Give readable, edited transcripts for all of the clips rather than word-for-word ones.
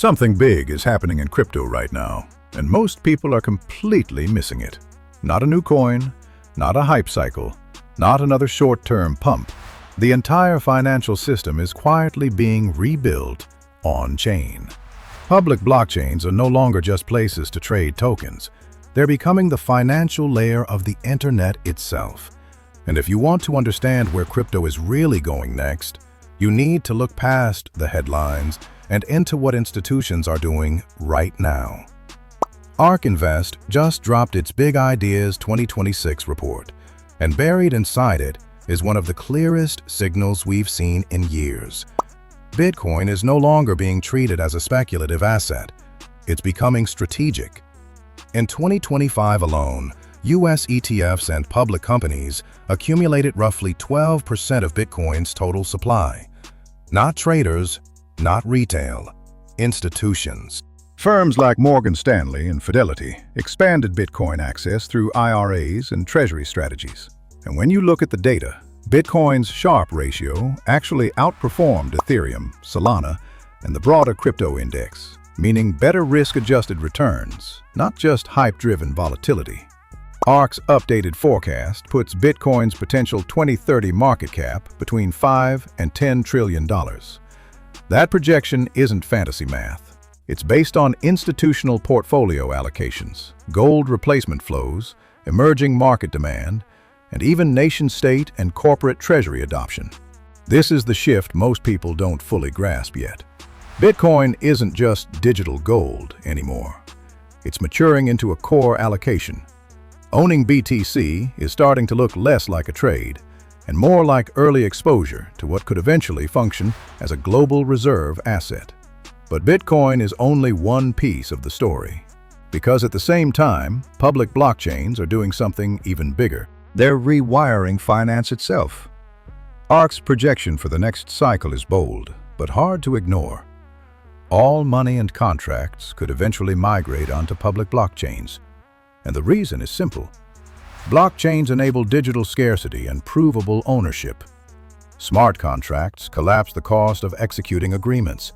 Something big is happening in crypto right now, and most people are completely missing it. Not a new coin, not a hype cycle, not another short-term pump. The entire financial system is quietly being rebuilt on-chain. Public blockchains are no longer just places to trade tokens. They're becoming the financial layer of the internet itself. And if you want to understand where crypto is really going next, you need to look past the headlines and into what institutions are doing right now. ARK Invest just dropped its Big Ideas 2026 report, and buried inside it is one of the clearest signals we've seen in years. Bitcoin is no longer being treated as a speculative asset. It's becoming strategic. In 2025 alone, US ETFs and public companies accumulated roughly 12% of Bitcoin's total supply. Not traders, not retail, institutions. Firms like Morgan Stanley and Fidelity expanded Bitcoin access through IRAs and treasury strategies. And when you look at the data, Bitcoin's Sharpe ratio actually outperformed Ethereum, Solana, and the broader crypto index, meaning better risk-adjusted returns, not just hype-driven volatility. ARK's updated forecast puts Bitcoin's potential 2030 market cap between $5 and $10 trillion. That projection isn't fantasy math. It's based on institutional portfolio allocations, gold replacement flows, emerging market demand, and even nation-state and corporate treasury adoption. This is the shift most people don't fully grasp yet. Bitcoin isn't just digital gold anymore. It's maturing into a core allocation. Owning BTC is starting to look less like a trade and more like early exposure to what could eventually function as a global reserve asset. But Bitcoin is only one piece of the story, because at the same time, public blockchains are doing something even bigger. They're rewiring finance itself. ARK's projection for the next cycle is bold, but hard to ignore. All money and contracts could eventually migrate onto public blockchains. And the reason is simple. Blockchains enable digital scarcity and provable ownership. Smart contracts collapse the cost of executing agreements.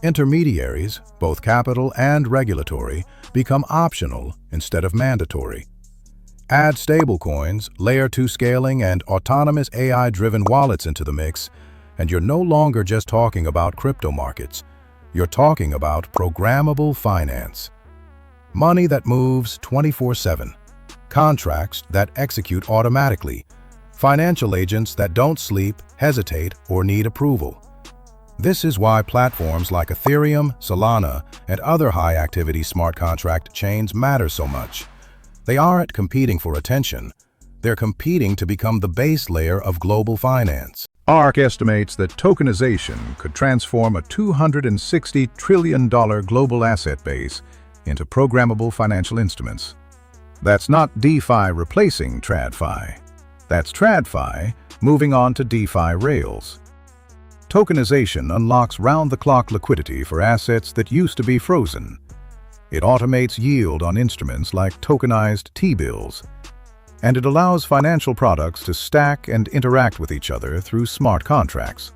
Intermediaries, both capital and regulatory, become optional instead of mandatory. Add stablecoins, layer 2 scaling, and autonomous AI-driven wallets into the mix, and you're no longer just talking about crypto markets. You're talking about programmable finance. Money that moves 24/7. Contracts that execute automatically. Financial agents that don't sleep, hesitate, or need approval. This is why platforms like Ethereum, Solana, and other high-activity smart contract chains matter so much. They aren't competing for attention. They're competing to become the base layer of global finance. ARK estimates that tokenization could transform a $260 trillion global asset base into programmable financial instruments. That's not DeFi replacing TradFi. That's TradFi moving on to DeFi rails. Tokenization unlocks round-the-clock liquidity for assets that used to be frozen. It automates yield on instruments like tokenized T-bills, and it allows financial products to stack and interact with each other through smart contracts.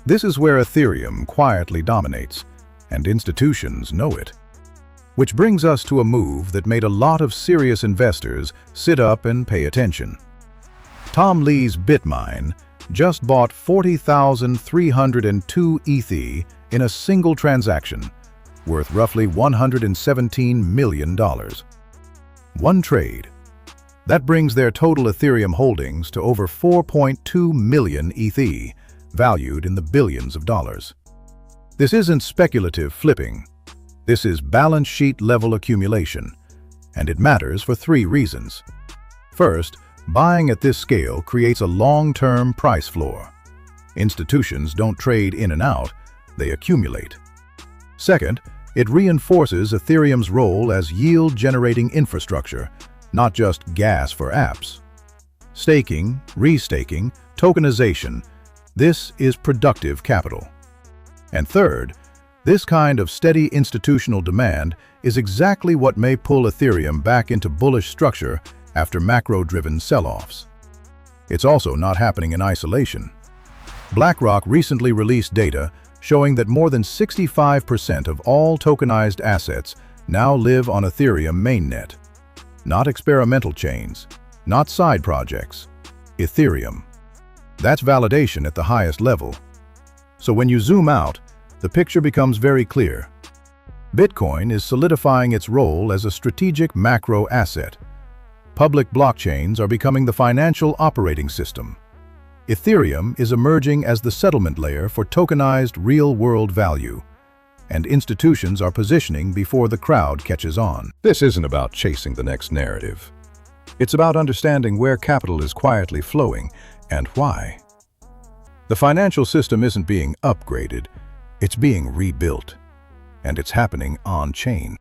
This is where Ethereum quietly dominates, and institutions know it. Which brings us to a move that made a lot of serious investors sit up and pay attention. Tom Lee's BitMine just bought 40,302 ETH in a single transaction, worth roughly $117 million. One trade. That brings their total Ethereum holdings to over 4.2 million ETH, valued in the billions of dollars. This isn't speculative flipping. This is balance sheet level accumulation, and it matters for 3 reasons. First, buying at this scale creates a long-term price floor. Institutions don't trade in and out, they accumulate. Second, it reinforces Ethereum's role as yield-generating infrastructure, not just gas for apps. Staking, restaking, tokenization, this is productive capital. And third, this kind of steady institutional demand is exactly what may pull Ethereum back into bullish structure after macro-driven sell-offs. It's also not happening in isolation. BlackRock recently released data showing that more than 65% of all tokenized assets now live on Ethereum mainnet. Not experimental chains, not side projects, Ethereum. That's validation at the highest level. So when you zoom out, the picture becomes very clear. Bitcoin is solidifying its role as a strategic macro asset. Public blockchains are becoming the financial operating system. Ethereum is emerging as the settlement layer for tokenized real-world value, and institutions are positioning before the crowd catches on. This isn't about chasing the next narrative. It's about understanding where capital is quietly flowing and why. The financial system isn't being upgraded, it's being rebuilt, and it's happening on-chain.